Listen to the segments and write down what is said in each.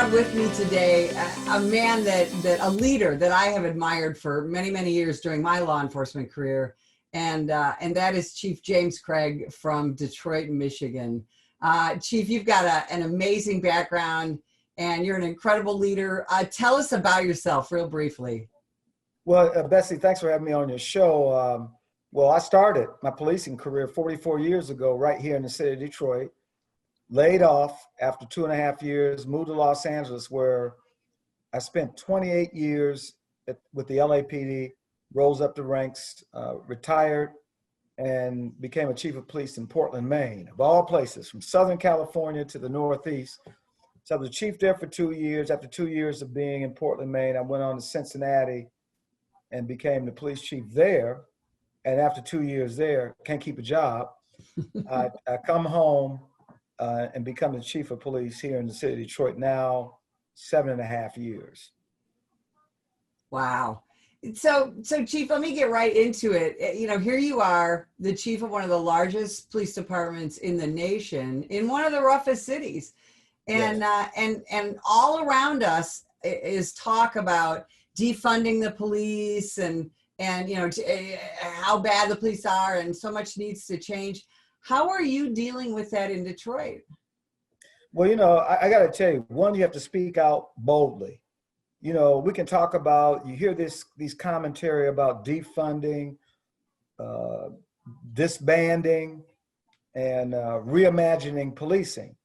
have with me today a man a leader that I have admired for many, many years during my law enforcement career. And that is Chief James Craig from Detroit, Michigan. Chief, you've got an amazing background and you're an incredible leader. Tell us about yourself real briefly. Well, Betsy, thanks for having me on your show. Well, I started my policing career 44 years ago right here in the city of Detroit. Laid off after 2.5 years, moved to Los Angeles, where I spent 28 years with the LAPD, rose up the ranks, retired, and became a chief of police in Portland, Maine, of all places, from Southern California to the Northeast. So I was a chief there for 2 years. After 2 years of being in Portland, Maine, I went on to Cincinnati and became the police chief there. And after 2 years there, can't keep a job. I come home and become the chief of police here in the city of Detroit now 7.5 years. Wow. So Chief, let me get right into it. You know, here you are, the chief of one of the largest police departments in the nation, in one of the roughest cities. And, yes. And all around us is talk about defunding the police and you know, how bad the police are and so much needs to change. How are you dealing with that in Detroit? Well, you know, I got to tell you, one, you have to speak out boldly. You know, we can talk about, you hear these commentary about defunding, disbanding, and reimagining policing.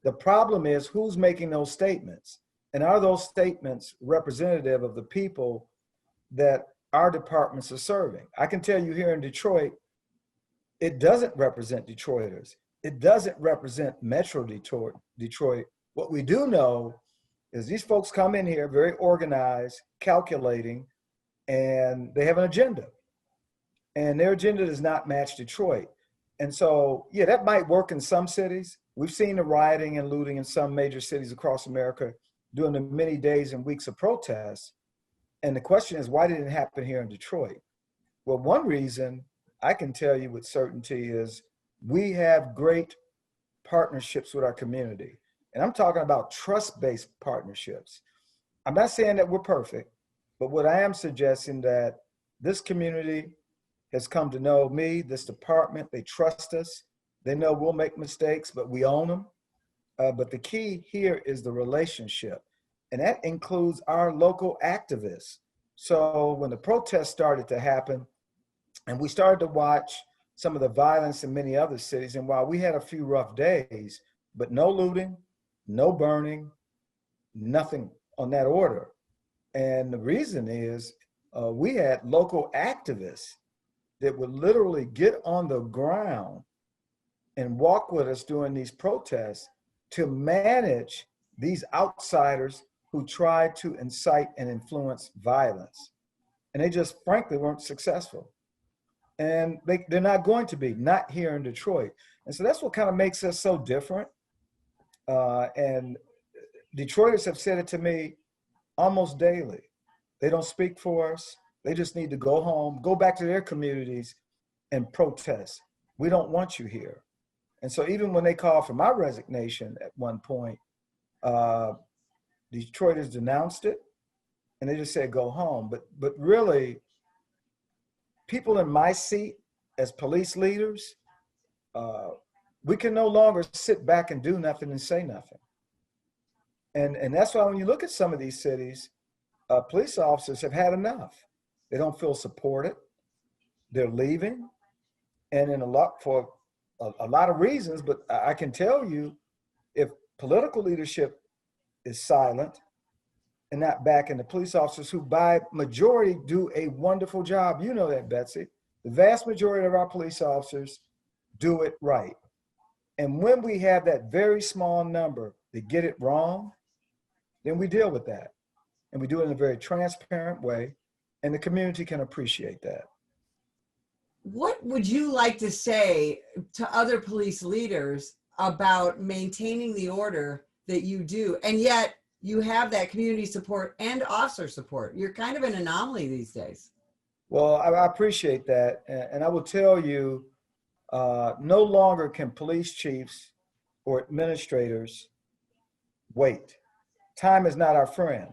The problem is who's making those statements? And are those statements representative of the people that our departments are serving? I can tell you here in Detroit, it doesn't represent Detroiters. It doesn't represent Metro Detroit. What we do know is these folks come in here very organized, calculating, and they have an agenda. And their agenda does not match Detroit. And so, yeah, that might work in some cities. We've seen the rioting and looting in some major cities across America during the many days and weeks of protests. And the question is, why didn't it happen here in Detroit? Well, one reason I can tell you with certainty is we have great partnerships with our community. And I'm talking about trust-based partnerships. I'm not saying that we're perfect, but what I am suggesting that this community has come to know me, this department, they trust us. They know we'll make mistakes, but we own them. But the key here is the relationship. And that includes our local activists. So when the protests started to happen, and we started to watch some of the violence in many other cities, and while we had a few rough days, but no looting, no burning, nothing on that order. And the reason is we had local activists that would literally get on the ground and walk with us during these protests to manage these outsiders who tried to incite and influence violence. And they just frankly weren't successful. And they're not going to be, not here in Detroit. And so that's what kind of makes us so different. And Detroiters have said it to me almost daily. They don't speak for us. They just need to go home, go back to their communities and protest. We don't want you here. And so even when they called for my resignation at one point, Detroiters denounced it and they just said, go home. But really, people in my seat as police leaders, we can no longer sit back and do nothing and say nothing. And that's why when you look at some of these cities, police officers have had enough. They don't feel supported. They're leaving. And for a lot of reasons, but I can tell you, if political leadership is silent and not backing the police officers who by majority do a wonderful job, you know that, Betsy. The vast majority of our police officers do it right. And when we have that very small number that get it wrong, then we deal with that. And we do it in a very transparent way, and the community can appreciate that. What would you like to say to other police leaders about maintaining the order that you do, and yet you have that community support and officer support? You're kind of an anomaly these days. Well, I appreciate that. And I will tell you, no longer can police chiefs or administrators wait. Time is not our friend.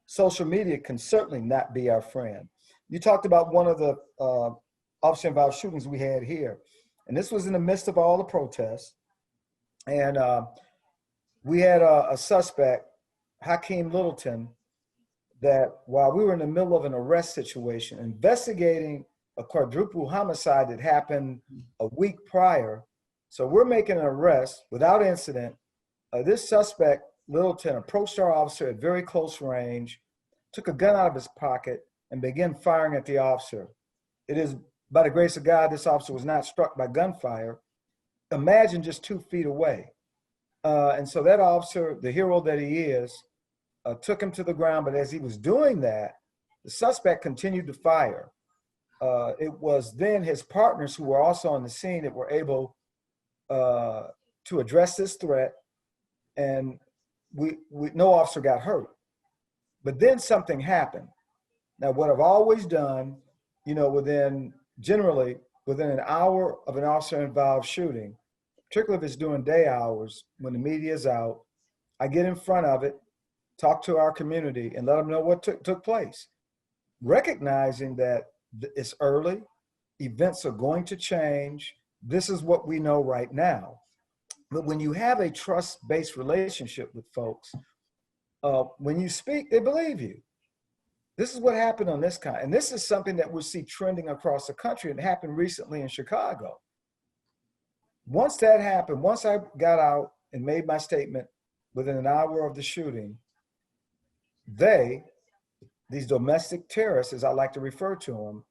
Social media can certainly not be our friend. You talked about one of the officer-involved shootings we had here, and this was in the midst of all the protests. And we had a suspect, Hakeem Littleton, that while we were in the middle of an arrest situation, investigating a quadruple homicide that happened a week prior. So we're making an arrest without incident. This suspect, Littleton, approached our officer at very close range, took a gun out of his pocket, and began firing at the officer. It is by the grace of God, this officer was not struck by gunfire. Imagine just 2 feet away. And so that officer, the hero that he is, took him to the ground. But as he was doing that, the suspect continued to fire. It was then his partners who were also on the scene that were able to address this threat, and no officer got hurt. But then something happened. Now, what I've always done, generally within an hour of an officer-involved shooting, particularly if it's during day hours when the media is out, I get in front of it, talk to our community, and let them know what took place, recognizing that it's early, events are going to change. This is what we know right now. But when you have a trust-based relationship with folks, when you speak, they believe you. This is what happened on this kind. And this is something that we see trending across the country. It happened recently in Chicago. Once that happened, once I got out and made my statement within an hour of the shooting, these domestic terrorists, as I like to refer to them,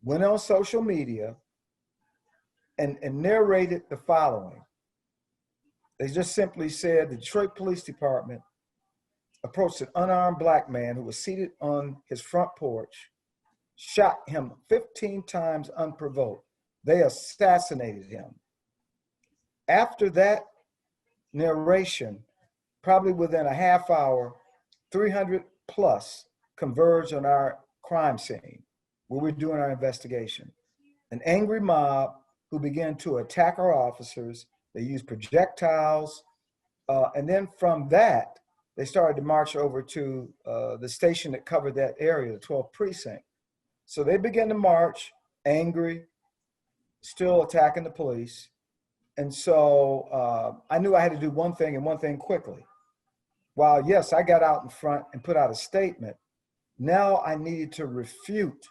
went on social media and narrated the following. They just simply said the Detroit Police Department approached an unarmed Black man who was seated on his front porch, shot him 15 times unprovoked. They assassinated him. After that narration, probably within a half hour, 300 plus converged on our crime scene where we're doing our investigation. An angry mob who began to attack our officers. They used projectiles. And then from that, they started to march over to the station that covered that area, the 12th precinct. So they began to march, angry, still attacking the police. And so I knew I had to do one thing and one thing quickly. While yes, I got out in front and put out a statement, now I needed to refute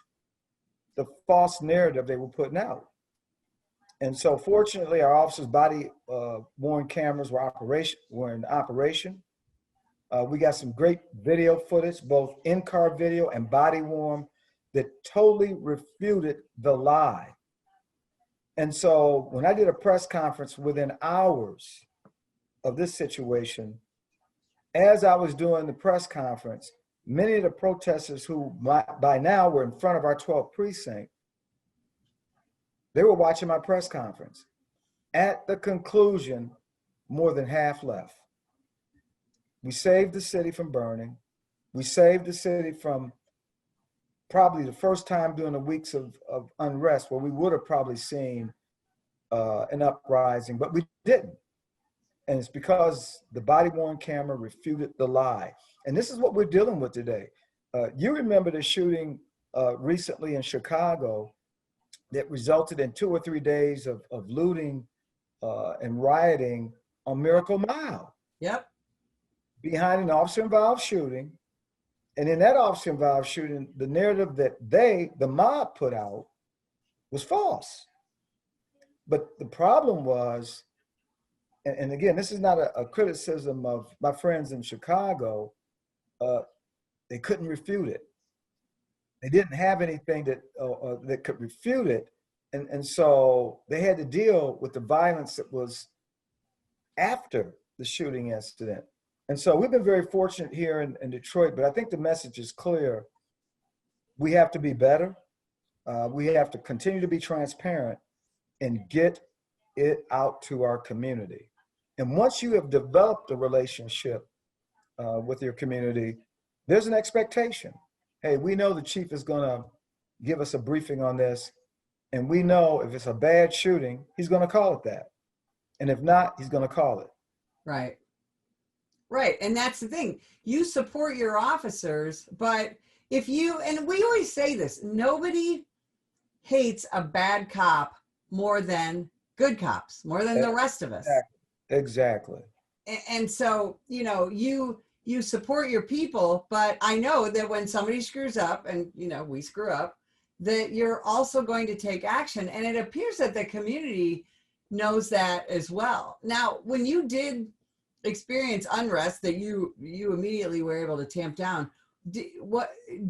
the false narrative they were putting out. And so fortunately, our officers' body-worn cameras were in operation. We got some great video footage, both in-car video and body-worn, that totally refuted the lie. And so when I did a press conference within hours of this situation, as I was doing the press conference, many of the protesters who by now were in front of our 12th precinct, they were watching my press conference. At the conclusion, more than half left. We saved the city from burning. We saved the city from probably the first time during the weeks of unrest where we would have probably seen an uprising, but we didn't. And it's because the body-worn camera refuted the lie. And this is what we're dealing with today. You remember the shooting recently in Chicago that resulted in 2 or 3 days of looting and rioting on Miracle Mile. Yep. Behind an officer-involved shooting. And in that officer-involved shooting, the narrative that the mob put out was false. But the problem was, and again, this is not a criticism of my friends in Chicago, they couldn't refute it. They didn't have anything that could refute it. And so they had to deal with the violence that was after the shooting incident. And so we've been very fortunate here in Detroit, but I think the message is clear. We have to be better. We have to continue to be transparent and get it out to our community. And once you have developed a relationship with your community, there's an expectation. Hey, we know the chief is gonna give us a briefing on this, and we know if it's a bad shooting, he's gonna call it that. And if not, he's gonna call it. Right. Right. And that's the thing. You support your officers, but if you, and we always say this, nobody hates a bad cop more than good cops, more than the rest of us. Exactly. And so, you know, you support your people, but I know that when somebody screws up, and you know, we screw up, that you're also going to take action. And it appears that the community knows that as well. Now, when you did experience unrest that you immediately were able to tamp down, do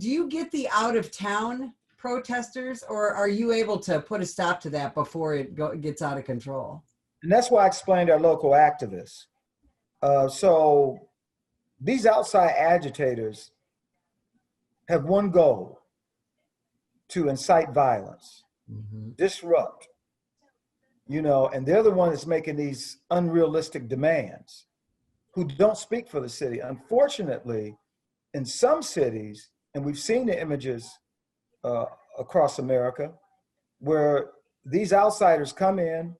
you get the out of town protesters, or are you able to put a stop to that before it gets out of control? And that's why I explained our local activists. So these outside agitators have one goal: to incite violence, disrupt, you know, and they're the one that's making these unrealistic demands, who don't speak for the city. Unfortunately, in some cities, and we've seen the images across America, where these outsiders come in,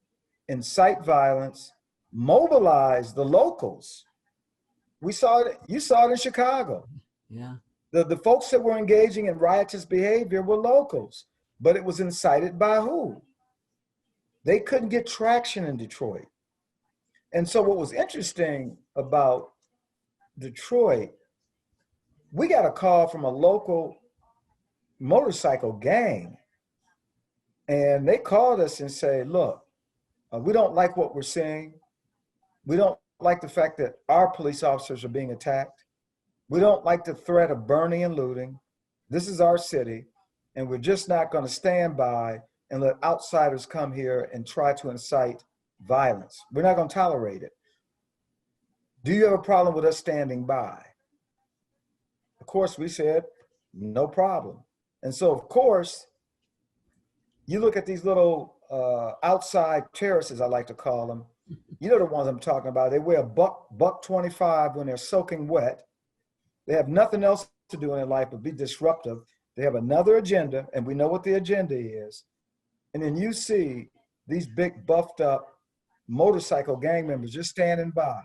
incite violence, mobilize the locals. We saw it, you saw it in Chicago. Yeah. The folks that were engaging in riotous behavior were locals, but it was incited by who? They couldn't get traction in Detroit. And so what was interesting about Detroit, we got a call from a local motorcycle gang. And they called us and say, look, we don't like what we're seeing. We don't like the fact that our police officers are being attacked. We don't like the threat of burning and looting. This is our city, and we're just not going to stand by and let outsiders come here and try to incite violence. We're not going to tolerate it. Do you have a problem with us standing by? Of course, we said, no problem. And so, of course, you look at these little outside terrorists, as I like to call them. You know the ones I'm talking about. They wear a buck 25 when they're soaking wet. They have nothing else to do in their life but be disruptive. They have another agenda, and we know what the agenda is. And then you see these big buffed up motorcycle gang members just standing by.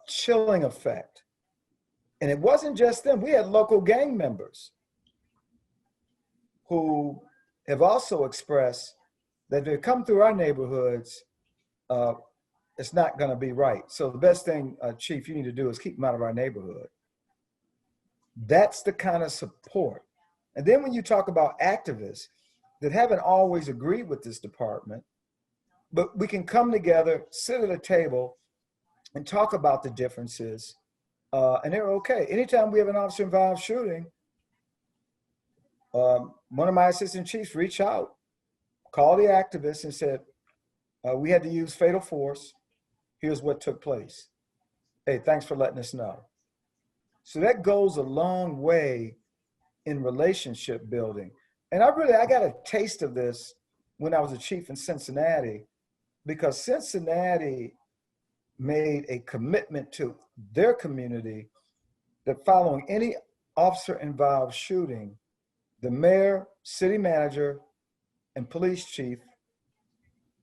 Chilling effect. And it wasn't just them. We had local gang members who have also expressed that if they come through our neighborhoods, it's not going to be right. So the best thing, Chief, you need to do is keep them out of our neighborhood. That's the kind of support. And then when you talk about activists that haven't always agreed with this department, but we can come together, sit at a table, and talk about the differences, and they're okay. Anytime we have an officer-involved shooting, one of my assistant chiefs reached out, called the activists and said, we had to use fatal force. Here's what took place. Hey, thanks for letting us know. So that goes a long way in relationship building. And I got a taste of this when I was a chief in Cincinnati, because Cincinnati made a commitment to their community that following any officer-involved shooting, the mayor, city manager, and police chief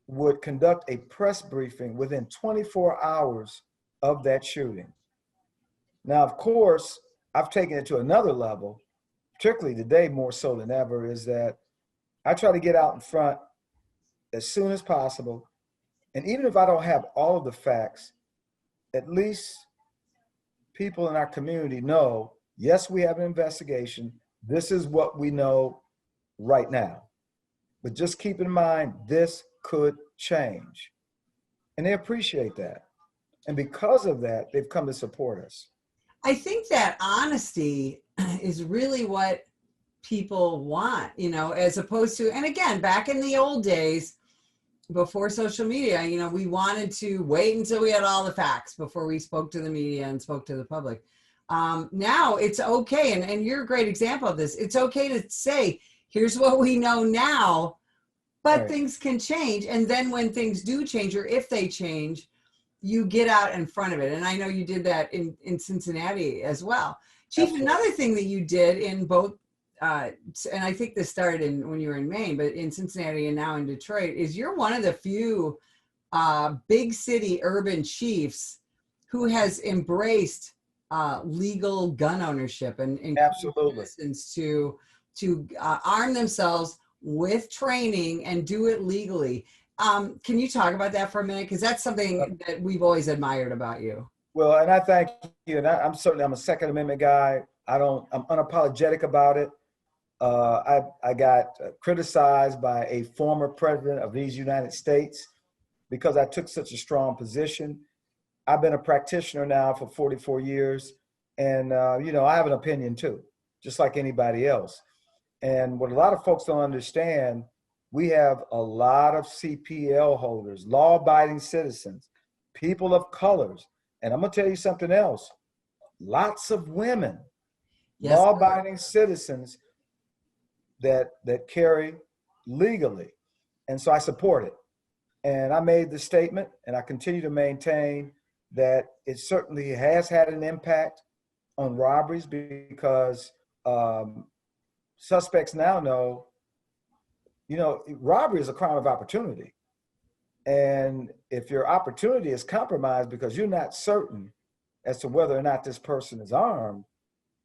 would conduct a press briefing within 24 hours of that shooting. Now, of course, I've taken it to another level, particularly today more so than ever, is that I try to get out in front as soon as possible. And even if I don't have all of the facts, at least people in our community know, yes, we have an investigation. This is what we know right now. But just keep in mind, this could change. And they appreciate that. And because of that, they've come to support us. I think that honesty is really what people want, you know, as opposed to, and again, back in the old days, before social media, you know, we wanted to wait until we had all the facts before we spoke to the media and spoke to the public. Now it's okay. And you're a great example of this. It's okay to say, here's what we know now, but right. Things can change. And then when things do change, or if they change, you get out in front of it. And I know you did that in Cincinnati as well. Chief, absolutely. Another thing that you did in both, and I think this started when you were in Maine, but in Cincinnati and now in Detroit, is you're one of the few big city urban chiefs who has embraced legal gun ownership and Absolutely. citizens to arm themselves with training and do it legally. Can you talk about that for a minute? Because that's something that we've always admired about you. Well, and I thank you. And I'm a Second Amendment guy. I'm unapologetic about it. I got criticized by a former president of these United States because I took such a strong position. I've been a practitioner now for 44 years. And, I have an opinion too, just like anybody else. And what a lot of folks don't understand, we have a lot of CPL holders, law-abiding citizens, people of colors. And I'm going to tell you something else. Lots of women, Yes. law-abiding citizens that carry legally. And so I support it. And I made the statement, and I continue to maintain that it certainly has had an impact on robberies because suspects now know, robbery is a crime of opportunity. And if your opportunity is compromised because you're not certain as to whether or not this person is armed,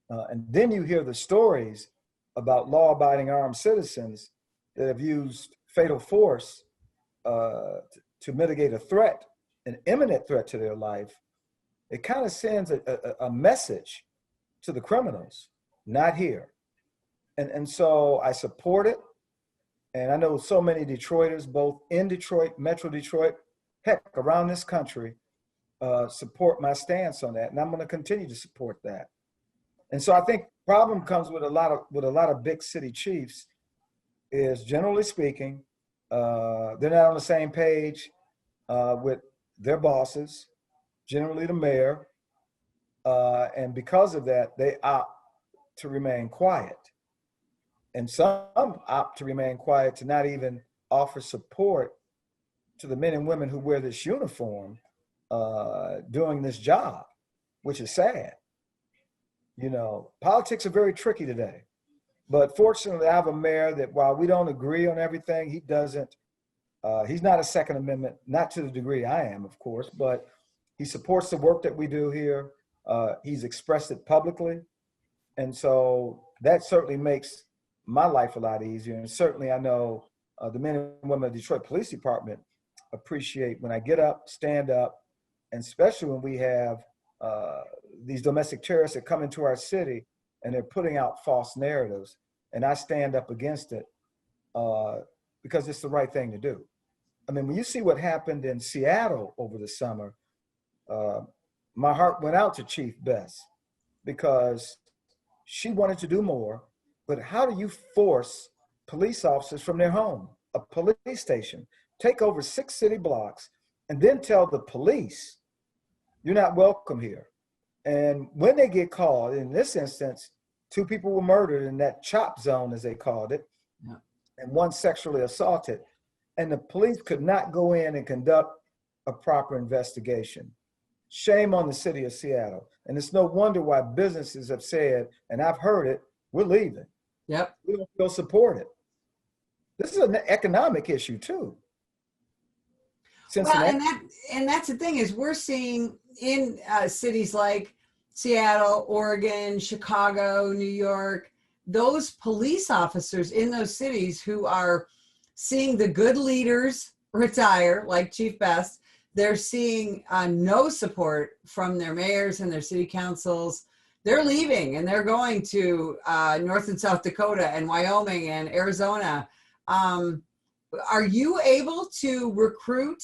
and then you hear the stories about law-abiding armed citizens that have used fatal force to mitigate a threat, an imminent threat to their life, it kind of sends a message to the criminals, not here. And so I support it. And I know so many Detroiters, both in Detroit, Metro Detroit, heck, around this country, support my stance on that. And I'm going to continue to support that. And so I think problem comes with a lot of big city chiefs is, generally speaking, they're not on the same page with their bosses, generally the mayor. And because of that, they opt to remain quiet. And some opt to remain quiet, to not even offer support to the men and women who wear this uniform doing this job, which is sad. Politics are very tricky today. But fortunately, I have a mayor that, while we don't agree on everything, he's not a Second Amendment, not to the degree I am, of course, but he supports the work that we do here. He's expressed it publicly. And so that certainly makes my life a lot easier. And certainly I know the men and women of the Detroit Police Department appreciate when I get up, stand up, and especially when we have these domestic terrorists that come into our city and they're putting out false narratives, and I stand up against it because it's the right thing to do. I mean, when you see what happened in Seattle over the summer, my heart went out to Chief Bess because she wanted to do more. But how do you force police officers from their home, a police station, take over 6 city blocks, and then tell the police, you're not welcome here? And when they get called, in this instance, 2 people were murdered in that chop zone, as they called it, Yeah. and 1 sexually assaulted. And the police could not go in and conduct a proper investigation. Shame on the city of Seattle. And it's no wonder why businesses have said, and I've heard it, we're leaving. Yep. We don't feel support it. This is an economic issue too. Cincinnati. Well, and that's the thing, is we're seeing in cities like Seattle, Oregon, Chicago, New York, those police officers in those cities who are seeing the good leaders retire, like Chief Best, they're seeing no support from their mayors and their city councils. They're leaving and they're going to North and South Dakota and Wyoming and Arizona. Are you able to recruit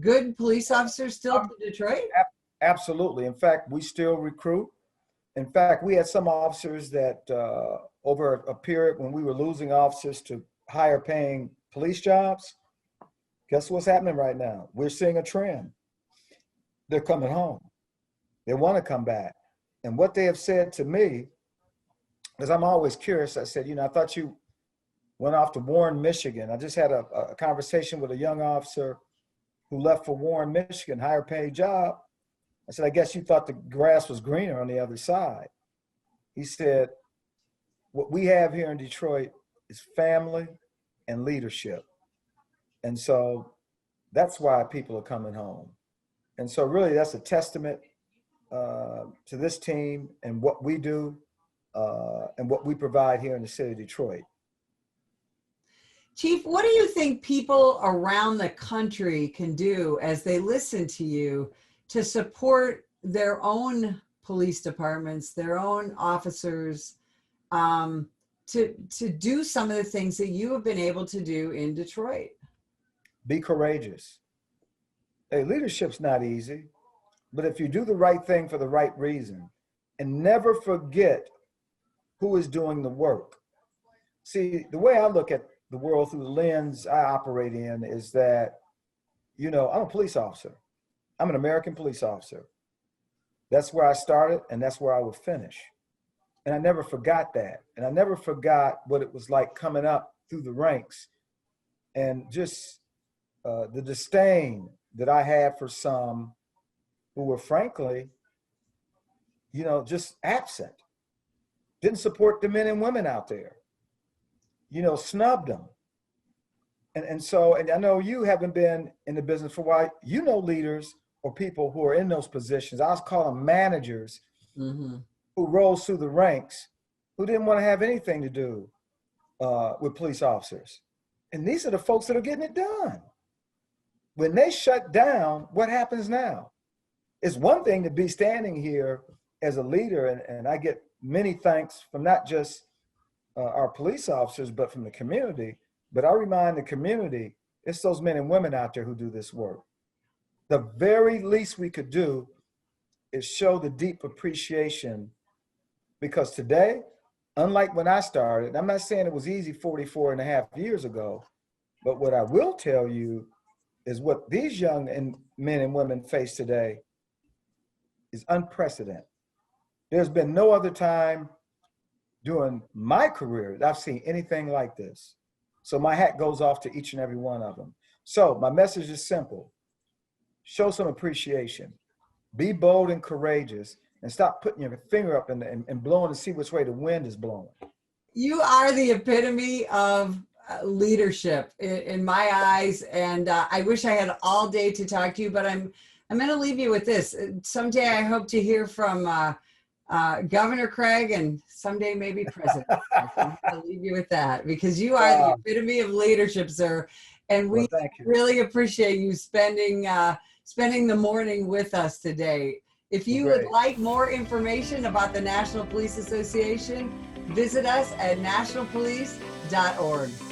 good police officers still to Detroit? Absolutely. In fact, we still recruit. In fact, we had some officers that over a period when we were losing officers to higher paying police jobs, guess what's happening right now? We're seeing a trend. They're coming home. They want to come back. And what they have said to me, because I'm always curious, I said, I thought you went off to Warren, Michigan. I just had a conversation with a young officer who left for Warren, Michigan, higher paid job. I said, I guess you thought the grass was greener on the other side. He said, what we have here in Detroit is family and leadership. And so that's why people are coming home. And so really that's a testament to this team and what we do and what we provide here in the city of Detroit. Chief, what do you think people around the country can do as they listen to you to support their own police departments, their own officers, to do some of the things that you have been able to do in Detroit? Be courageous. Hey, leadership's not easy, but if you do the right thing for the right reason and never forget who is doing the work. See, the way I look at the world through the lens I operate in is that, you know, I'm a police officer. I'm an American police officer. That's where I started and that's where I will finish. And I never forgot that. And I never forgot what it was like coming up through the ranks and just the disdain that I had for some who were frankly, you know, just absent. Didn't support the men and women out there. You know, snubbed them. And so I know you haven't been in the business for a while. You know leaders or people who are in those positions. I was calling managers who rose through the ranks who didn't want to have anything to do with police officers. And these are the folks that are getting it done. When they shut down, what happens now? It's one thing to be standing here as a leader, and I get many thanks from not just our police officers, but from the community. But I remind the community, it's those men and women out there who do this work. The very least we could do is show the deep appreciation, because today, unlike when I started, I'm not saying it was easy 44 and a half years ago, but what I will tell you is what these young men and women face today is unprecedented. There's been no other time during my career that I've seen anything like this. So my hat goes off to each and every one of them. So my message is simple. Show some appreciation. Be bold and courageous and stop putting your finger up and blowing to see which way the wind is blowing. You are the epitome of leadership in my eyes. And I wish I had all day to talk to you, but I'm going to leave you with this. Someday I hope to hear from Governor Craig, and someday maybe President. I'll leave you with that, because you are the epitome of leadership, sir. And we really appreciate you spending the morning with us today. If you would like more information about the National Police Association, visit us at nationalpolice.org.